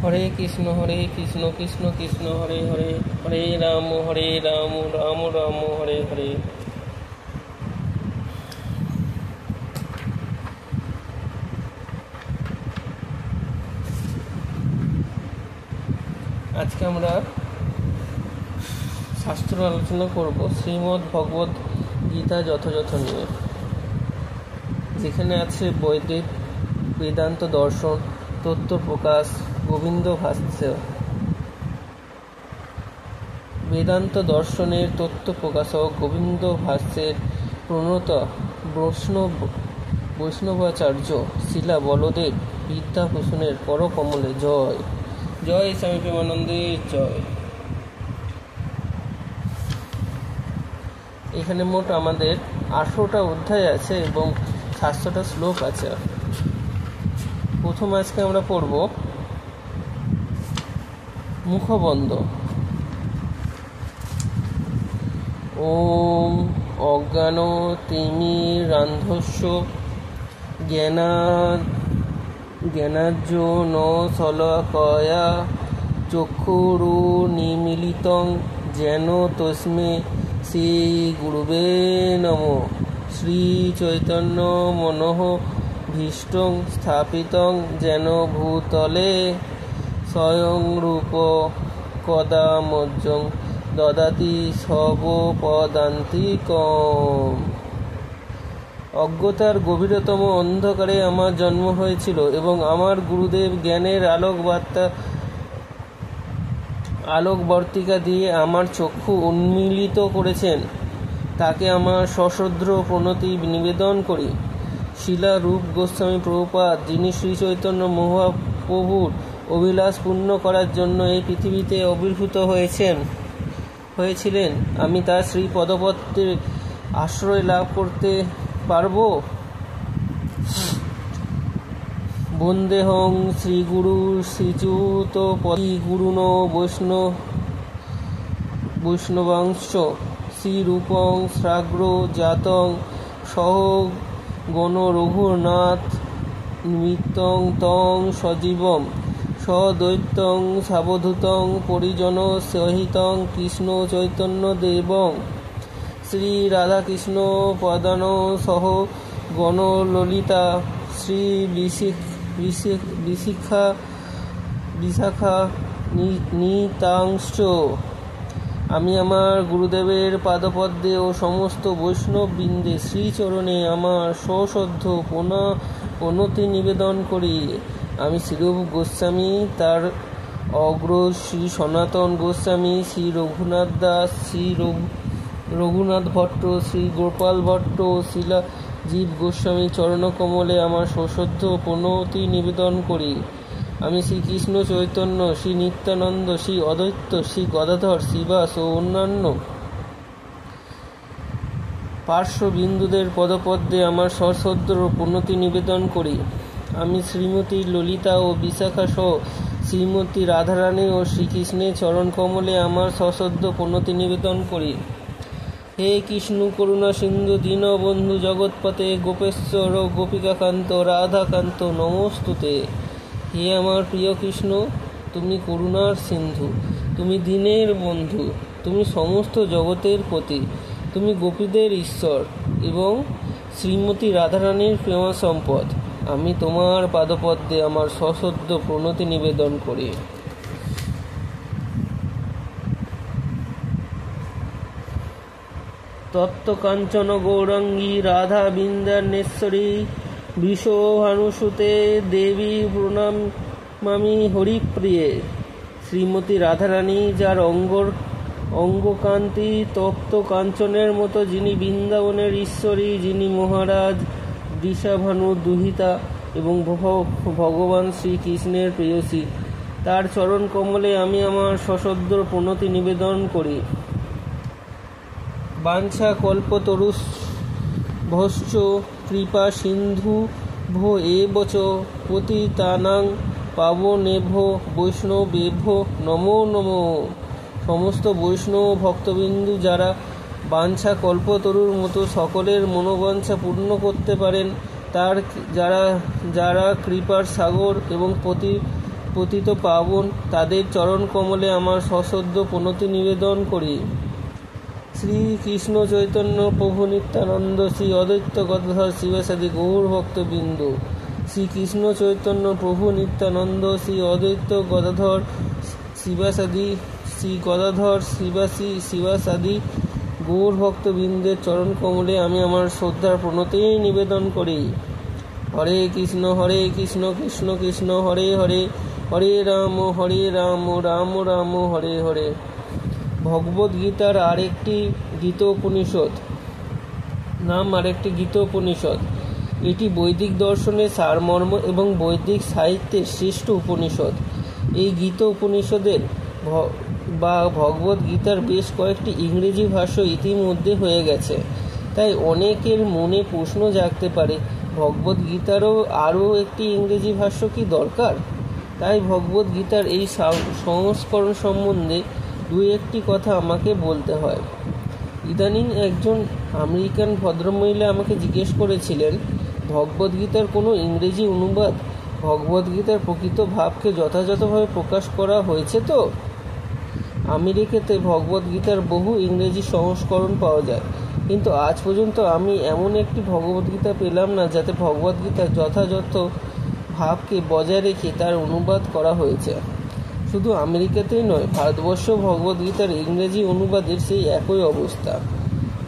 হরে কৃষ্ণ কৃষ্ণ কৃষ্ণ হরে হরে, হরে রাম রাম রাম হরে হরে। আজকে আমরা শাস্ত্র আলোচনা করব শ্রীমদ্ ভগবদ্ গীতা যথাযথ নিয়ে, যেখানে আছে বৈদিক বেদান্ত দর্শন, তত্ত্ব প্রকাশ, গোবিন্দ ভাষ্য। বেদান্ত দর্শনের তত্ত্ব প্রকাশক গোবিন্দ ভাষ্যের প্রণেতা বৈষ্ণবাচার্য শিলা বলদেব বিদ্যাভূষণের করকমলে জয়। জয় স্বামী প্রেমানন্দের জয়। এখানে মোট আমাদের 18টা অধ্যায় আছে এবং 700টা শ্লোক আছে। প্রথম আজকে আমরা পড়ব মুখবন্ধ। ওম অজ্ঞান তিমিরান্ধস্য জ্ঞানাঞ্জন শলাকয়া চক্ষুরুন্মীলিতং যেন তস্মৈ শ্রী গুরুবে নমঃ। শ্রী চৈতন্য মনঃ ভীষ্টং স্থাপিতং যেন ভূতলে স্বয়ং রূপ কদা মজ্জং দদাতি সর্বপদান্তিকম। অজ্ঞতার গভীরতম অন্ধকারে আমার জন্ম হয়েছিল এবং আমার গুরুদেব জ্ঞানের আলোকবর্তিকা দিয়ে আমার চক্ষু উন্মীলিত করেছেন। তাকে আমার সশ্রদ্ধ প্রণতি নিবেদন করি। শিলা রূপ গোস্বামী প্রভুপাদ, যিনি শ্রী চৈতন্য মহাপ্রভুর অভিলাষ পূর্ণ করার জন্য এই পৃথিবীতে আবির্ভূত হয়েছিলেন, আমি তার শ্রী পদপদ্মের আশ্রয় লাভ করতে পারব? বন্দেহং শ্রীগুরু শ্রীযুত পদি গুরুণ বৈষ্ণবাংশ শ্রীরূপং শ্রাগ্র জাতং সহ গণ রঘুনাথ নিমিত্তং তং সজীবম সদৈত্যং সাবধূতং পরিজন সহিতং কৃষ্ণ চৈতন্য দেবং শ্রী রাধাকৃষ্ণ পদান সহ গণ ললিতা শ্রী বিশাখা নিতাংশ। আমি আমার গুরুদেবের পাদপদ্মে ও সমস্ত বৈষ্ণববৃন্দে শ্রীচরণে আমার সশ্রদ্ধ প্রণতি নিবেদন করি। আমি শ্রীরূপ গোস্বামী, তার অগ্রজ শ্রী সনাতন গোস্বামী, শ্রী রঘুনাথ দাস, শ্রী রঘুনাথ ভট্ট, শ্রী গোপাল ভট্ট, শিলাজিৎ গোস্বামী চরণকমলে আমার সশ্রদ্ধ প্রণতি নিবেদন করি। আমি শ্রীকৃষ্ণ চৈতন্য, শ্রী নিত্যানন্দ, শ্রী অদ্বৈত, শ্রী গদাধর, শ্রীবাস ও অন্যান্য পার্শ্ববিন্দুদের পদপদ্মে আমার সশ্রদ্ধ প্রণতি নিবেদন করি। আমি শ্রীমতী ললিতা ও বিশাখা সহ শ্রীমতী রাধারানী ও শ্রীকৃষ্ণের চরণকমলে আমার সশ্রদ্ধ প্রণতি নিবেদন করি। হে কৃষ্ণ করুণা সিন্ধু দীনবন্ধু জগৎপতে গোপেশ্বর গোপিকাকান্ত রাধাকান্ত নমস্তুতে। হে আমার প্রিয় কৃষ্ণ, তুমি করুণার সিন্ধু, তুমি দীনের বন্ধু, তুমি সমস্ত জগতের পতি, তুমি গোপীদের ঈশ্বর এবং শ্রীমতী রাধারানীর প্রেমা সম্পদ। আমি তোমার পাদপদ্মে আমার সশ্রদ্ধ প্রণতি নিবেদন করি। তত্ত্বকাঞ্চন গৌরাঙ্গী রাধা বৃন্দাবনেশ্বরী বৃষভানুসুতে দেবী প্রণমামি হরিপ্রিয়ে। শ্রীমতী রাধারানী, যার অঙ্গকান্তি তপ্ত কাঞ্চনের মতো, যিনি বৃন্দাবনের ঈশ্বরী, যিনি মহারাজ বৃষভানুর দুহিতা এবং ভগবান শ্রীকৃষ্ণের প্রেয়সী, তার চরণ কমলে আমি আমার সশ্রদ্ধ প্রণতি নিবেদন করি। বাঞ্ছা কল্পতরুভ্যশ্চ কৃপা সিন্ধু ভো এবচ পতিতানাং পাবনেভ্যো বৈষ্ণবেভ্যো নমো নমঃ। সমস্ত বৈষ্ণব ভক্তবিন্দু যারা বাঞ্ছা কল্পতরুর মতো সকলের মনোবাঞ্ছা পূর্ণ করতে পারেন, যারা কৃপার সাগর এবং পতিত পাবন তাদের চরণ কমলে আমার সশ্রদ্ধ প্রণতি নিবেদন করি। শ্রীকৃষ্ণ চৈতন্য প্রভু নিত্যানন্দ শ্রী অদ্বৈত গদাধর শিবাসাদি গৌর ভক্তবৃন্দ। শ্রীকৃষ্ণ চৈতন্য প্রভু নিত্যানন্দ শ্রী অদ্বৈত গদাধর শিবাসাদি শ্রী গদাধর শিবাসাদি গৌর ভক্তবৃন্দের চরণ কমলে আমি আমার শ্রদ্ধার প্রণতি নিবেদন করি। হরে কৃষ্ণ কৃষ্ণ কৃষ্ণ হরে হরে, হরে রাম রাম রাম হরে হরে। ভগবদ্গীতার আরেকটি গীতোপনিষদ এটি বৈদিক দর্শনের সারমর্ম এবং বৈদিক সাহিত্যের শ্রেষ্ঠ উপনিষদ। এই গীত উপনিষদের বা ভগবদ্গীতার বেশ কয়েকটি ইংরেজি ভাষ্য ইতিমধ্যে হয়ে গেছে। তাই অনেকের মনে প্রশ্ন জাগতে পারে, ভগবদ্গীতারও আরও একটি ইংরেজি ভাষ্য কি দরকার? তাই ভগবদ্গীতার এই সংস্করণ সম্বন্ধে দুই একটি কথা আমাকে বলতে হয়। ইদানিং একজন আমেরিকান ভদ্রমহিলা আমাকে জিজ্ঞেস করেছিলেন, ভগবদ্গীতার কোনো ইংরেজি অনুবাদ ভগবদ্গীতার প্রকৃত ভাবকে যথাযথভাবে প্রকাশ করা হয়েছে তো? আমেরিকাতে ভগবদ্গীতার বহু ইংরেজি সংস্করণ পাওয়া যায়, কিন্তু আজ পর্যন্ত আমি এমন একটি ভগবদ্গীতা পেলাম না যাতে ভগবদ্গীতার যথাযথ ভাবকে বজায় রেখে তার অনুবাদ করা হয়েছে। শুধু আমেরিকাতেই নয়, ভারতবর্ষ ভগবদ্গীতার ইংরেজি অনুবাদের সেই একই অবস্থা।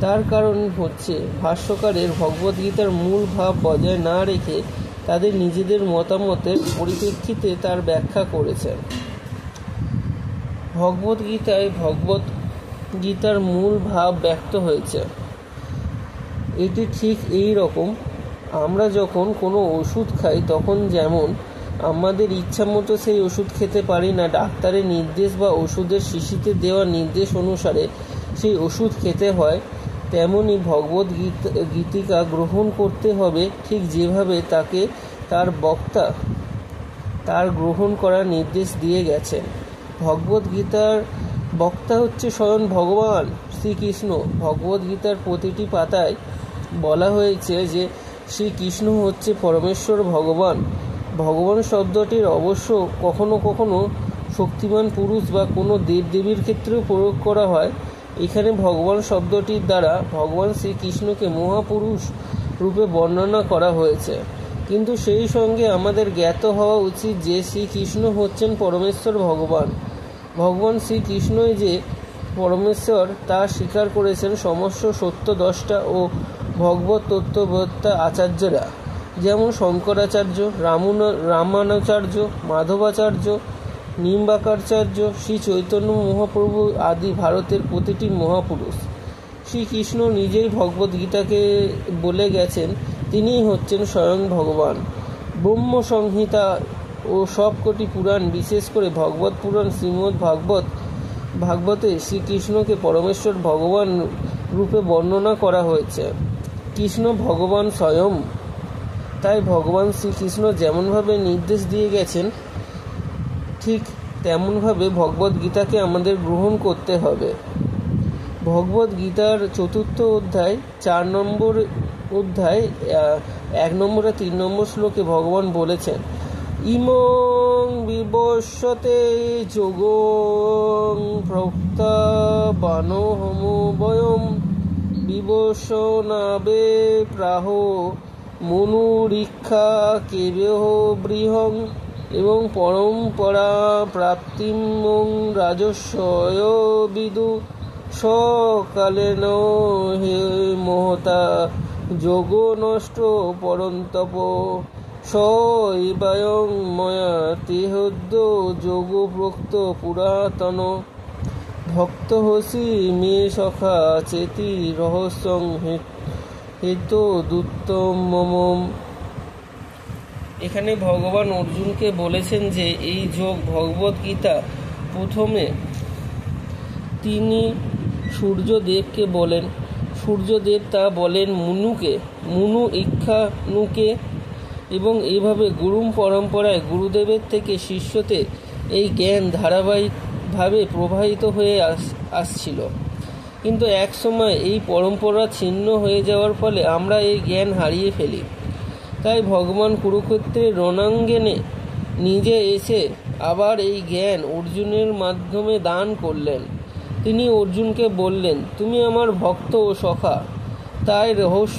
তার কারণ হচ্ছে ভাষ্যকারের ভগবদ্গীতার মূল ভাব বজায় না রেখে তাদের নিজেদের মতামতের পরিপ্রেক্ষিতে তার ব্যাখ্যা করেছেন। ভগবদ্গীতার মূল ভাব ব্যক্ত হয়েছে। এটি ঠিক এই রকম, আমরা যখন কোনো ওষুধ খাই তখন যেমন আমাদের ইচ্ছা মতো সেই ওষুধ খেতে পারি না, ডাক্তারের নির্দেশ বা ওষুধের শিশিতে দেওয়া নির্দেশ অনুসারে সেই ওষুধ খেতে হয়, তেমনি ভগবদ্গীতা গ্রহণ করতে হবে ঠিক যেভাবে তাকে তার বক্তা তার গ্রহণ করার নির্দেশ দিয়ে গেছেন। ভগবদ্গীতার বক্তা হচ্ছে স্বয়ং ভগবান শ্রীকৃষ্ণ। ভগবদ্গীতার প্রতিটি পাতায় বলা হয়েছে যে শ্রীকৃষ্ণ হচ্ছে পরমেশ্বর ভগবান। ভগবান শব্দটির অবশ্য কখনো কখনো শক্তিমান পুরুষ বা কোনো দেবদেবীর ক্ষেত্রেও প্রয়োগ করা হয়। এখানে ভগবান শব্দটির দ্বারা ভগবান শ্রীকৃষ্ণকে মহাপুরুষ রূপে বর্ণনা করা হয়েছে, কিন্তু সেই সঙ্গে আমাদের জ্ঞাত হওয়া উচিত যে শ্রীকৃষ্ণ হচ্ছেন পরমেশ্বর ভগবান। ভগবান শ্রীকৃষ্ণই যে পরমেশ্বর তা স্বীকার করেছেন সমস্ত সত্যদ্রষ্টা ও ভগবত তত্ত্ববেত্তা আচার্যরা, যেমন শঙ্করাচার্য, রামানুজাচার্য, মাধবাচার্য, নিম্বাকাচার্য, শ্রী চৈতন্য মহাপ্রভু আদি ভারতের প্রতিটি মহাপুরুষ। শ্রীকৃষ্ণ নিজেই ভগবদ্গীতাকে বলে গেছেন তিনিই হচ্ছেন স্বয়ং ভগবান। ব্রহ্মসংহিতা ও সবকটি পুরাণ, বিশেষ করে ভগবত পুরাণ শ্রীমদ্ ভাগবতে শ্রীকৃষ্ণকে পরমেশ্বর ভগবান রূপে বর্ণনা করা হয়েছে। কৃষ্ণ ভগবান স্বয়ং। তাই ভগবান শ্রীকৃষ্ণ যেমনভাবে নির্দেশ দিয়ে গেছেন ঠিক তেমনভাবে ভগবদ্গীতাকে আমাদের গ্রহণ করতে হবে। ভগবদ্গীতার 4th অধ্যায় 4 নম্বর অধ্যায় 1 নম্বর আর 3 নম্বর শ্লোকে ভগবান বলেছেন, ইমং বিবস্বতে যোগং প্রক্তা বানোহম বয়ম বিবশনাবে প্রাহ মনুরীক্ষা কেবেহ বৃহং এবং পরম্পরা প্রাপ্তিমং রাজস্বয় বিদু সকালেন হে মহতা যোগ নষ্ট পরন্তপ সৈবায়ং ময়া তেহদ্য যোগ প্রোক্ত পুরাতন ভক্ত হসি মে সখা চেতি রহস্যং হেতো দুত্তমম। এখানে ভগবান অর্জুনকে বলেছেন যে এই যোগ ভগবদ্গীতা প্রথমে তিনি সূর্যদেবকে বলেন, সূর্যদেব তা বলেন মুনু ইক্ষানুকে, এবং এইভাবে গুরু পরম্পরায় গুরুদেবের থেকে শিষ্যতে এই জ্ঞান ধারাবাহিকভাবে প্রবাহিত হয়ে আসছিল। কিন্তু এক সময় এই পরম্পরা ছিন্ন হয়ে যাওয়ার ফলে আমরা এই জ্ঞান হারিয়ে ফেলি। তাই ভগবান কুরুক্ষেত্রের রণাঙ্গনে নিজে এসে আবার এই জ্ঞান অর্জুনের মাধ্যমে দান করলেন। তিনি অর্জুনকে বললেন, তুমি আমার ভক্ত ও সখা, তাই রহস্য